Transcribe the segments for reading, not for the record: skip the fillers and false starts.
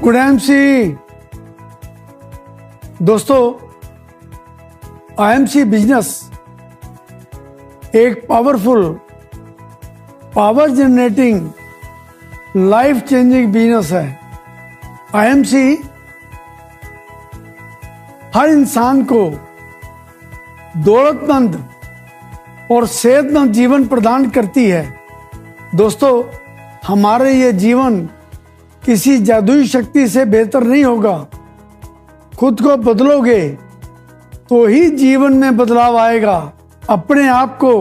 Good MC दोस्तों, IMC business एक powerful, power generating, life changing business है। IMC हर इंसान को दौलतमंद और सेहतमंद जीवन प्रदान करती है। दोस्तों, हमारे ये जीवन किसी जादुई शक्ति से बेहतर नहीं होगा। खुद को बदलोगे तो ही जीवन में बदलाव आएगा। अपने आप को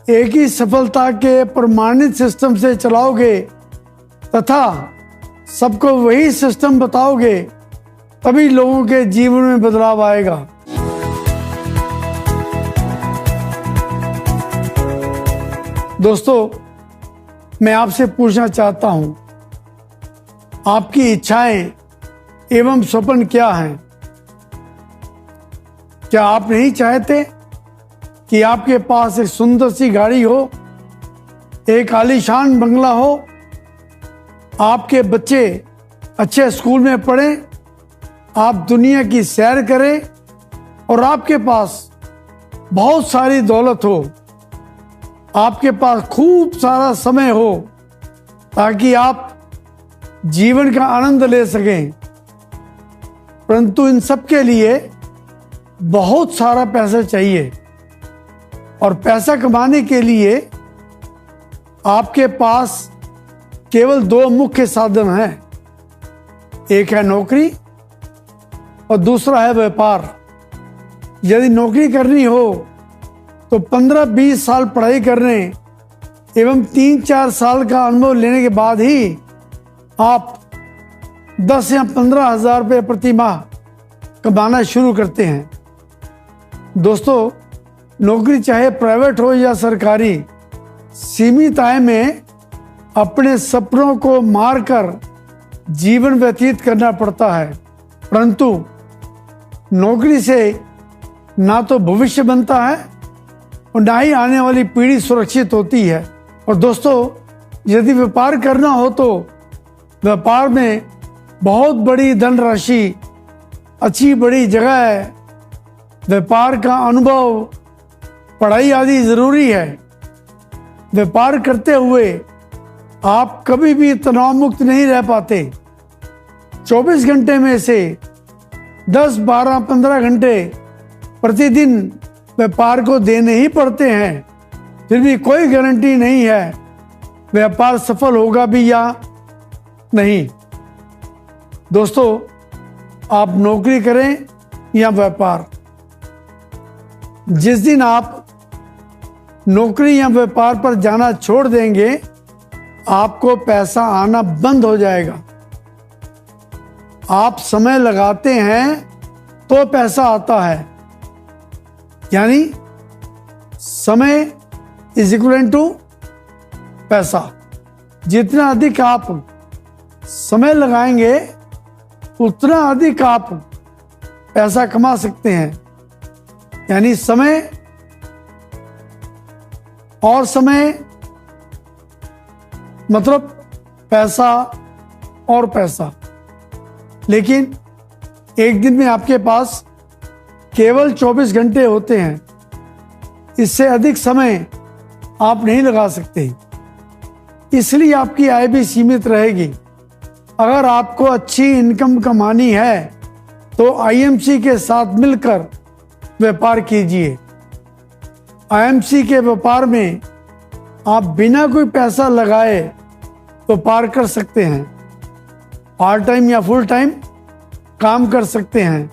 एक ही सफलता के प्रमाणित सिस्टम से चलाओगे तथा सबको वही सिस्टम बताओगे, तभी लोगों के जीवन में बदलाव आएगा। दोस्तों, मैं आपसे पूछना चाहता हूं, आपकी इच्छाएं एवं स्वप्न क्या हैं? क्या आप नहीं चाहते कि आपके पास एक सुंदर सी गाड़ी हो, एक आलीशान बंगला हो, आपके बच्चे अच्छे स्कूल में पढ़ें, आप दुनिया की सैर करें और आपके पास बहुत सारी दौलत हो, आपके पास खूब सारा समय हो ताकि आप जीवन का आनंद ले सकें। परंतु इन सब के लिए बहुत सारा पैसा चाहिए और पैसा कमाने के लिए आपके पास केवल दो मुख्य साधन हैं। एक है नौकरी और दूसरा है व्यापार। यदि नौकरी करनी हो तो 15-20 साल पढ़ाई करने एवं 3-4 साल का अनुभव लेने के बाद ही आप 10 या 15 हजार रुपये प्रति माह कमाना शुरू करते हैं। दोस्तों, नौकरी चाहे प्राइवेट हो या सरकारी, सीमित आय में अपने सपनों को मारकर जीवन व्यतीत करना पड़ता है। परंतु नौकरी से ना तो भविष्य बनता है और ना ही आने वाली पीढ़ी सुरक्षित होती है। और दोस्तों, यदि व्यापार करना हो तो व्यापार में बहुत बड़ी धनराशि, अच्छी बड़ी जगह है, व्यापार का अनुभव, पढ़ाई आदि जरूरी है। व्यापार करते हुए आप कभी भी तनाव मुक्त नहीं रह पाते। 24 घंटे में से 10, 12, 15 घंटे प्रतिदिन व्यापार को देने ही पड़ते हैं। फिर भी कोई गारंटी नहीं है व्यापार सफल होगा भी या नहीं। दोस्तों, आप नौकरी करें या व्यापार, जिस दिन आप नौकरी या व्यापार पर जाना छोड़ देंगे, आपको पैसा आना बंद हो जाएगा। आप समय लगाते हैं तो पैसा आता है, यानी समय इज इक्वल टू पैसा। जितना अधिक आप समय लगाएंगे उतना अधिक आप पैसा कमा सकते हैं। यानी समय और समय मतलब पैसा और पैसा। लेकिन एक दिन में आपके पास केवल 24 घंटे होते हैं, इससे अधिक समय आप नहीं लगा सकते, इसलिए आपकी आय भी सीमित रहेगी। अगर आपको अच्छी इनकम कमानी है तो आईएमसी के साथ मिलकर व्यापार कीजिए। आईएमसी के व्यापार में आप बिना कोई पैसा लगाए व्यापार कर सकते हैं, पार्ट टाइम या फुल टाइम काम कर सकते हैं,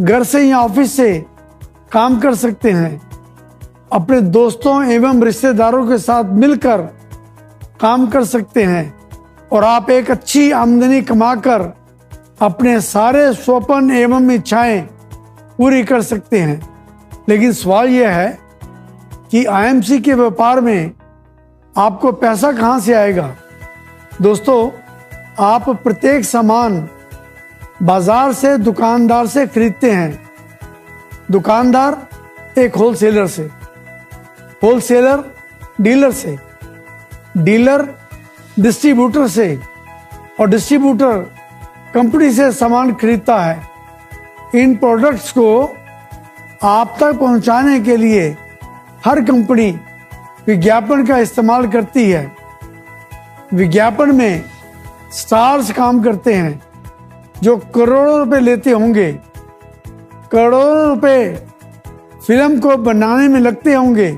घर से या ऑफिस से काम कर सकते हैं, अपने दोस्तों एवं रिश्तेदारों के साथ मिलकर काम कर सकते हैं और आप एक अच्छी आमदनी कमाकर अपने सारे स्वप्न एवं इच्छाएं पूरी कर सकते हैं। लेकिन सवाल यह है कि आईएमसी के व्यापार में आपको पैसा कहां से आएगा? दोस्तों, आप प्रत्येक सामान बाजार से, दुकानदार से खरीदते हैं। दुकानदार एक होलसेलर से, होलसेलर डीलर से, डीलर डिस्ट्रीब्यूटर से और डिस्ट्रीब्यूटर कंपनी से सामान खरीदता है, इन प्रोडक्ट्स को आप तक पहुंचाने के लिए हर कंपनी विज्ञापन का इस्तेमाल करती है। विज्ञापन में स्टार्स काम करते हैं जो करोड़ों रुपए लेते होंगे, करोड़ों रुपए फिल्म को बनाने में लगते होंगे,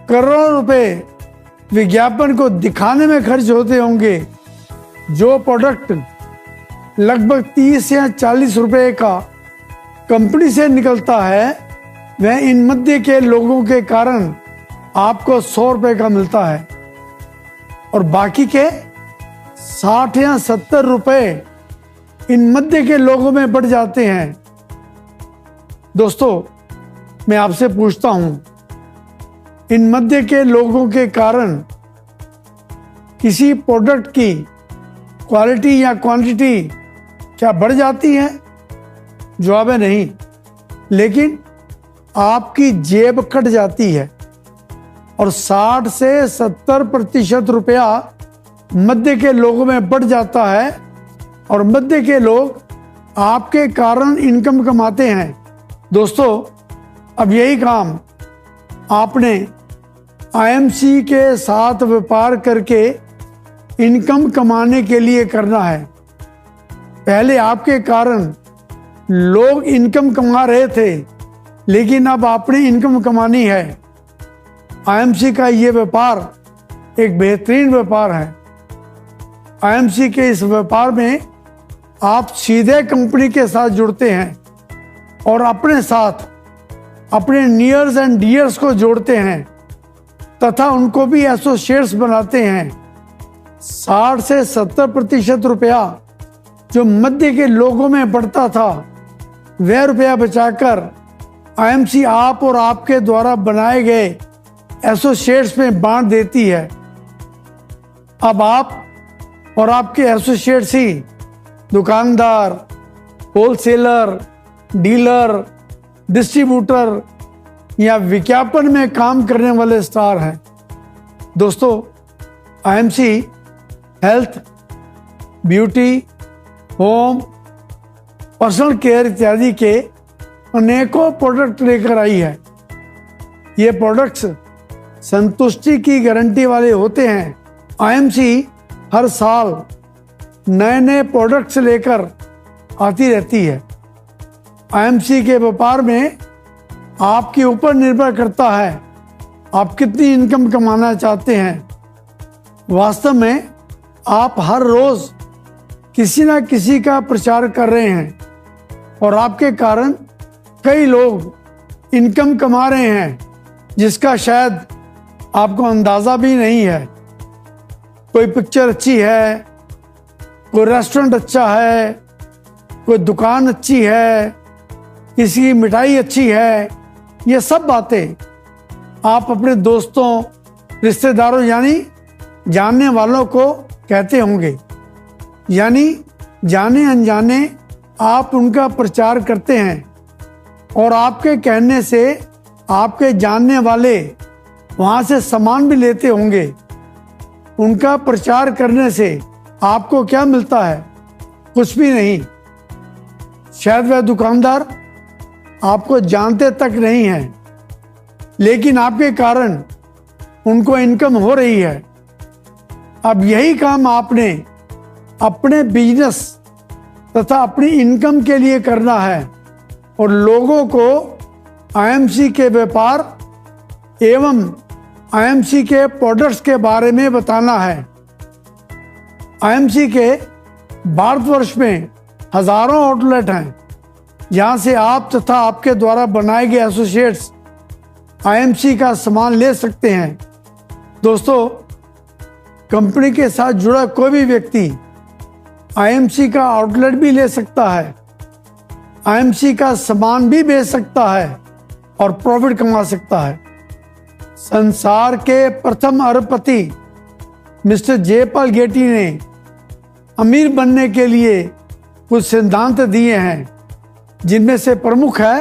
करोड़ों रुपए विज्ञापन को दिखाने में खर्च होते होंगे। जो प्रोडक्ट लगभग 30 या 40 रुपए का कंपनी से निकलता है, वह इन मध्य के लोगों के कारण आपको 100 रुपए का मिलता है और बाकी के 60 या 70 रुपए इन मध्य के लोगों में बढ़ जाते हैं। दोस्तों, मैं आपसे पूछता हूं, इन मध्य के लोगों के कारण किसी प्रोडक्ट की क्वालिटी या क्वांटिटी क्या बढ़ जाती है? जवाब है नहीं, लेकिन आपकी जेब कट जाती है और 60 से 70% रुपया मध्य के लोगों में बढ़ जाता है और मध्य के लोग आपके कारण इनकम कमाते हैं। दोस्तों, अब यही काम आपने आईएमसी के साथ व्यापार करके इनकम कमाने के लिए करना है। पहले आपके कारण लोग इनकम कमा रहे थे, लेकिन अब आपने इनकम कमानी है। आईएमसी का ये व्यापार एक बेहतरीन व्यापार है। आईएमसी के इस व्यापार में आप सीधे कंपनी के साथ जुड़ते हैं और अपने साथ अपने नियर्स एंड डियर्स को जोड़ते हैं तथा उनको भी एसोसिएट्स बनाते हैं। 60 से 70% रुपया जो मध्य के लोगों में बढ़ता था, वह रुपया बचाकर आईएमसी आप और आपके द्वारा बनाए गए एसोसिएट्स में बांट देती है। अब आप और आपके एसोसिएट्स ही दुकानदार, होलसेलर, डीलर, डिस्ट्रीब्यूटर या विज्ञापन में काम करने वाले स्टार हैं। दोस्तों, IMC health, beauty, home, personal care इत्यादि के अनेकों प्रोडक्ट लेकर आई है। ये प्रोडक्ट्स संतुष्टि की गारंटी वाले होते हैं। आईएमसी हर साल नए नए प्रोडक्ट्स लेकर आती रहती है। आईएमसी के व्यापार में आपके ऊपर निर्भर करता है आप कितनी इनकम कमाना चाहते हैं। वास्तव में आप हर रोज किसी ना किसी का प्रचार कर रहे हैं और आपके कारण कई लोग इनकम कमा रहे हैं, जिसका शायद आपको अंदाजा भी नहीं है। कोई पिक्चर अच्छी है, कोई रेस्टोरेंट अच्छा है, कोई दुकान अच्छी है, किसी की मिठाई अच्छी है, ये सब बातें आप अपने दोस्तों, रिश्तेदारों यानी जानने वालों को कहते होंगे। यानी जाने अनजाने आप उनका प्रचार करते हैं और आपके कहने से आपके जानने वाले वहां से सामान भी लेते होंगे। उनका प्रचार करने से आपको क्या मिलता है? कुछ भी नहीं। शायद वह दुकानदार आपको जानते तक नहीं है, लेकिन आपके कारण उनको इनकम हो रही है। अब यही काम आपने अपने बिजनेस तथा अपनी इनकम के लिए करना है और लोगों को आईएमसी के व्यापार एवं आईएमसी के प्रोडक्ट्स के बारे में बताना है। आईएमसी के भारतवर्ष में हजारों आउटलेट हैं, जहां से आप तथा आपके द्वारा बनाए गए एसोसिएट्स आईएमसी का सामान ले सकते हैं। दोस्तों, कंपनी के साथ जुड़ा कोई भी व्यक्ति आईएमसी का आउटलेट भी ले सकता है, आईएमसी का सामान भी बेच सकता है और प्रॉफिट कमा सकता है। संसार के प्रथम अरबपति मिस्टर जयपाल गेटी ने अमीर बनने के लिए कुछ सिद्धांत दिए हैं, जिनमें से प्रमुख है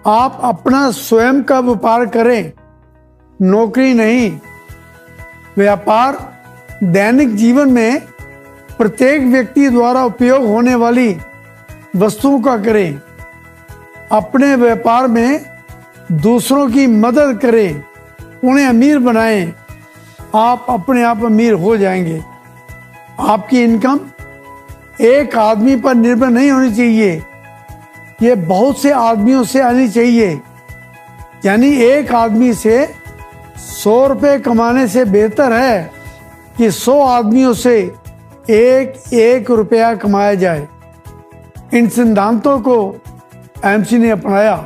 आप अपना स्वयं का व्यापार करें, नौकरी नहीं। व्यापार दैनिक जीवन में प्रत्येक व्यक्ति द्वारा उपयोग होने वाली वस्तुओं का करें। अपने व्यापार में दूसरों की मदद करें, उन्हें अमीर बनाएं। आप अपने आप अमीर हो जाएंगे। आपकी इनकम एक आदमी पर निर्भर नहीं होनी चाहिए, ये बहुत से आदमियों से आनी चाहिए। यानी एक आदमी से 100 रुपये कमाने से बेहतर है कि 100 आदमियों से एक रुपया कमाया जाए। इन सिद्धांतों को आईएमसी ने अपनाया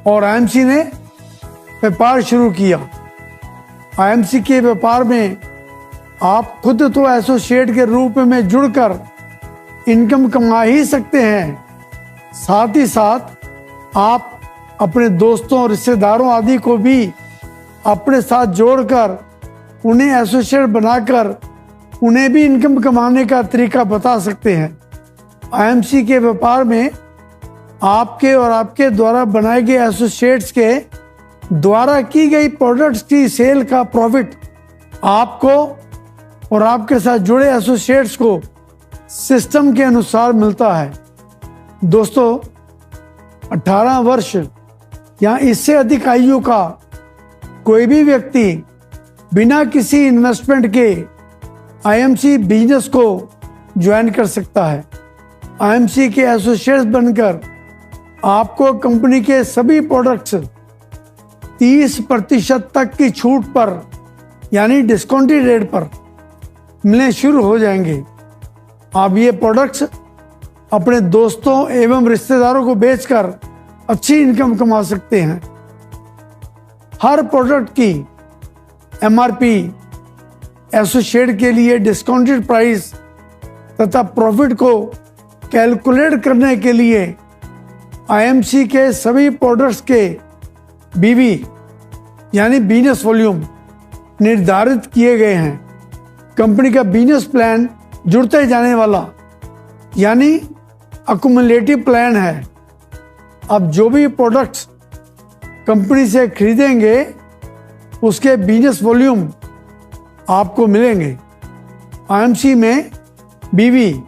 और आईएमसी ने व्यापार शुरू किया। आईएमसी के व्यापार में आप खुद तो एसोसिएट के रूप में जुड़कर इनकम कमा ही सकते हैं, साथ ही साथ आप अपने दोस्तों, रिश्तेदारों आदि को भी अपने साथ जोड़कर उन्हें एसोसिएट बनाकर उन्हें भी इनकम कमाने का तरीका बता सकते हैं। आईएमसी के व्यापार में आपके और आपके द्वारा बनाए गए एसोसिएट्स के द्वारा की गई प्रोडक्ट्स की सेल का प्रॉफिट आपको और आपके साथ जुड़े एसोसिएट्स को सिस्टम के अनुसार मिलता है। दोस्तों, 18 वर्ष या इससे अधिक आयु का कोई भी व्यक्ति बिना किसी इन्वेस्टमेंट के आईएमसी बिजनेस को ज्वाइन कर सकता है। आईएमसी के एसोसिएट्स बनकर आपको कंपनी के सभी प्रोडक्ट्स 30% तक की छूट पर यानी डिस्काउंटेड रेट पर मिलने शुरू हो जाएंगे। आप ये प्रोडक्ट्स अपने दोस्तों एवं रिश्तेदारों को बेचकर अच्छी इनकम कमा सकते हैं। हर प्रोडक्ट की एमआरपी, एसोसिएट के लिए डिस्काउंटेड प्राइस तथा प्रॉफिट को कैलकुलेट करने के लिए आईएमसी के सभी प्रोडक्ट्स के बीवी यानी बिजनेस वॉल्यूम निर्धारित किए गए हैं। कंपनी का बिजनेस प्लान जुड़ते जाने वाला यानी अकुमुलेटिव प्लान है। अब जो भी प्रोडक्ट्स कंपनी से खरीदेंगे उसके बिजनेस वॉल्यूम आपको मिलेंगे। आईएमसी में बीवी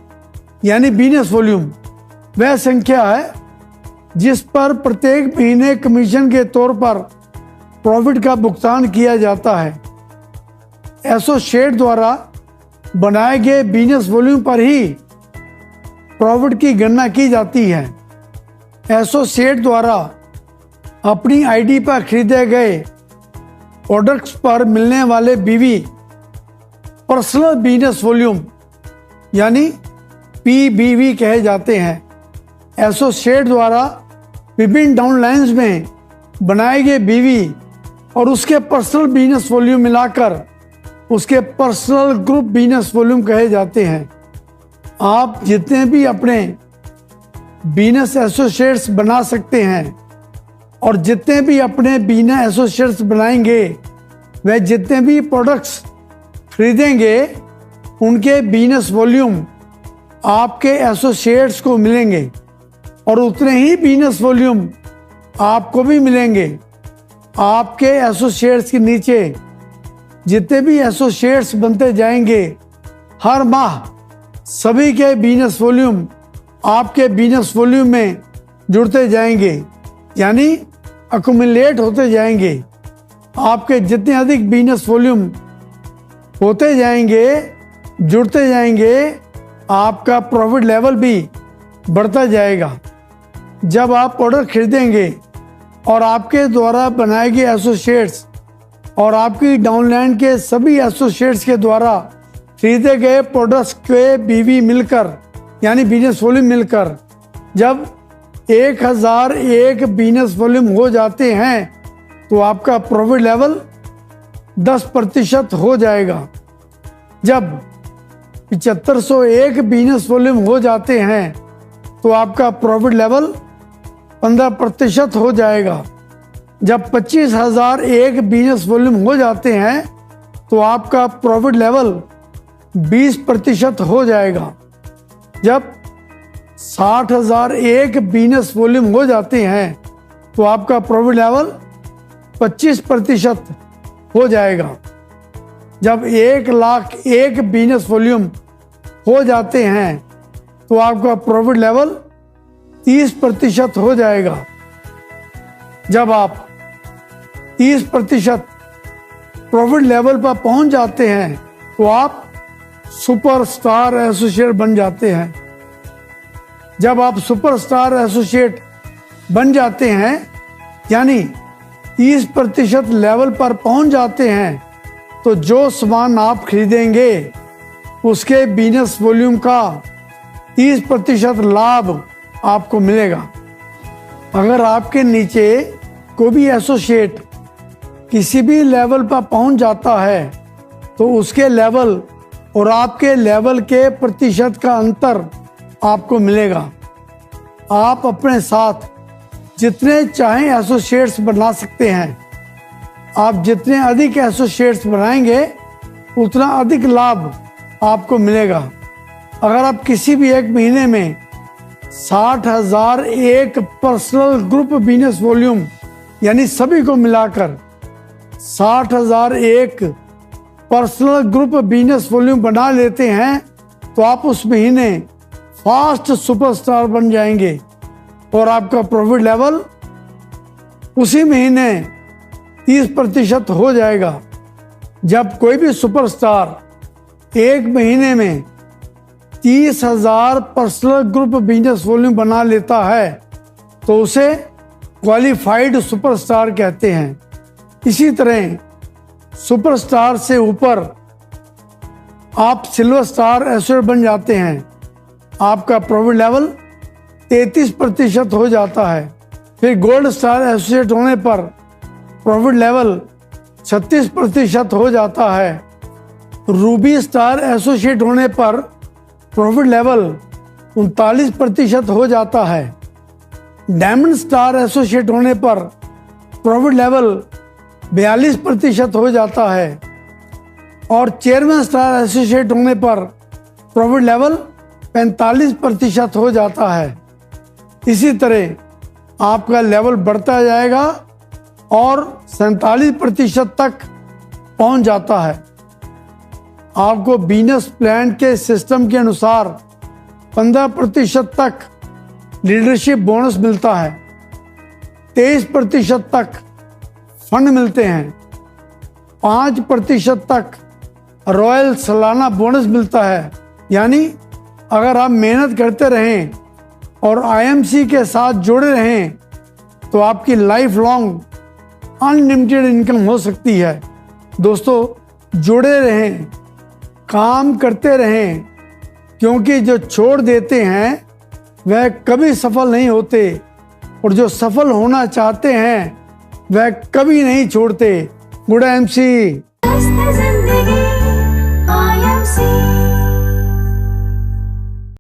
यानी बिजनेस वॉल्यूम वह संख्या है जिस पर प्रत्येक महीने कमीशन के तौर पर प्रॉफिट का भुगतान किया जाता है। एसोसिएट द्वारा बनाए गए बिजनेस वॉल्यूम पर ही प्रॉफिट की गणना की जाती है। एसोसिएट द्वारा अपनी आईडी पर खरीदे गए प्रोडक्ट्स पर मिलने वाले बीवी पर्सनल बिजनेस वॉल्यूम यानी पीबीवी कहे जाते हैं। एसोसिएट द्वारा विभिन्न डाउनलाइंस में बनाए गए बीवी और उसके पर्सनल बिजनेस वॉल्यूम मिलाकर उसके पर्सनल ग्रुप बिजनेस वॉल्यूम कहे जाते हैं। आप जितने भी अपने बिजनेस एसोसिएट्स बना सकते हैं और जितने भी अपने बिजनेस एसोसिएट्स बनाएंगे वह जितने भी प्रोडक्ट्स खरीदेंगे उनके बिजनेस वॉल्यूम आपके एसोसिएट्स को मिलेंगे और उतने ही बिजनेस वॉल्यूम आपको भी मिलेंगे। आपके एसोसिएट्स के नीचे जितने भी एसोसिएट्स बनते जाएंगे हर माह सभी के बिजनेस वॉल्यूम आपके बिजनेस वॉल्यूम में जुड़ते जाएंगे यानी अकुमुलेट होते जाएंगे। आपके जितने अधिक बिजनेस वॉल्यूम होते जाएंगे, जुड़ते जाएंगे, आपका प्रॉफिट लेवल भी बढ़ता जाएगा। जब आप प्रोडक्ट खरीदेंगे और आपके द्वारा बनाए गए एसोसिएट्स और आपकी डाउनलाइन के सभी एसोसिएट्स के द्वारा खरीदे गए प्रोडक्ट्स के बीवी मिलकर यानी बिजनेस वॉल्यूम मिलकर जब 1001 बिजनेस वॉल्यूम हो जाते हैं तो आपका प्रॉफिट लेवल 10% हो जाएगा। जब 7501 बिजनेस वॉल्यूम हो जाते हैं तो आपका प्रॉफिट लेवल 15% हो जाएगा। जब 25001 बिजनेस वॉल्यूम हो जाते हैं तो आपका प्रॉफिट लेवल 20% हो जाएगा। जब 60001 बिजनेस वॉल्यूम हो जाते हैं तो आपका प्रॉफिट लेवल 25% हो जाएगा। जब 1,00,001 बिजनेस वॉल्यूम हो जाते हैं तो आपका प्रॉफिट लेवल 30% हो जाएगा। जब आप 30% प्रॉफिट लेवल पर पहुंच जाते हैं तो आप सुपरस्टार एसोसिएट बन जाते हैं। जब आप सुपरस्टार एसोसिएट बन जाते हैं यानी 30% लेवल पर पहुंच जाते हैं तो जो सामान आप खरीदेंगे उसके बिजनेस वॉल्यूम का 30% लाभ आपको मिलेगा। अगर आपके नीचे कोई भी एसोसिएट किसी भी लेवल पर पहुंच जाता है तो उसके लेवल और आपके लेवल के प्रतिशत का अंतर आपको मिलेगा। आप अपने साथ जितने चाहें एसोसिएट्स बना सकते हैं। आप जितने अधिक एसोसिएट्स बनाएंगे उतना अधिक लाभ आपको मिलेगा। अगर आप किसी भी एक महीने में 60,000 एक पर्सनल ग्रुप बिजनेस वॉल्यूम यानी सभी को मिलाकर 60,000 एक पर्सनल ग्रुप बिजनेस वॉल्यूम बना लेते हैं तो आप उस महीने फास्ट सुपरस्टार बन जाएंगे और आपका प्रॉफिट लेवल उसी महीने 30% हो जाएगा। जब कोई भी सुपरस्टार एक महीने में 30,000 पर्सनल ग्रुप बिजनेस वॉल्यूम बना लेता है तो उसे क्वालिफाइड सुपरस्टार कहते हैं। इसी तरह सुपरस्टार से ऊपर आप सिल्वर स्टार एसोसिएट बन जाते हैं। आपका प्रॉफिट लेवल 33% हो जाता है। फिर गोल्ड स्टार एसोसिएट होने पर प्रॉफिट लेवल 36% हो जाता है। रूबी स्टार एसोसिएट होने पर प्रॉफिट लेवल 39% हो जाता है। डायमंड स्टार एसोसिएट होने पर प्रॉफिट लेवल 42% हो जाता है और चेयरमैन स्टार एसोसिएट होने पर प्रॉफिट लेवल 45% हो जाता है। इसी तरह आपका लेवल बढ़ता जाएगा और 47% तक पहुंच जाता है। आपको बिजनेस प्लान के सिस्टम के अनुसार 15% तक लीडरशिप बोनस मिलता है, 23% तक फंड मिलते हैं, 5% तक रॉयल सालाना बोनस मिलता है। यानी अगर आप मेहनत करते रहें और आईएमसी के साथ जुड़े रहें तो आपकी लाइफ लॉन्ग अनलिमिटेड इनकम हो सकती है। दोस्तों जुड़े रहें, काम करते रहें, क्योंकि जो छोड़ देते हैं वह कभी सफल नहीं होते और जो सफल होना चाहते हैं वह कभी नहीं छोड़ते। Good MC.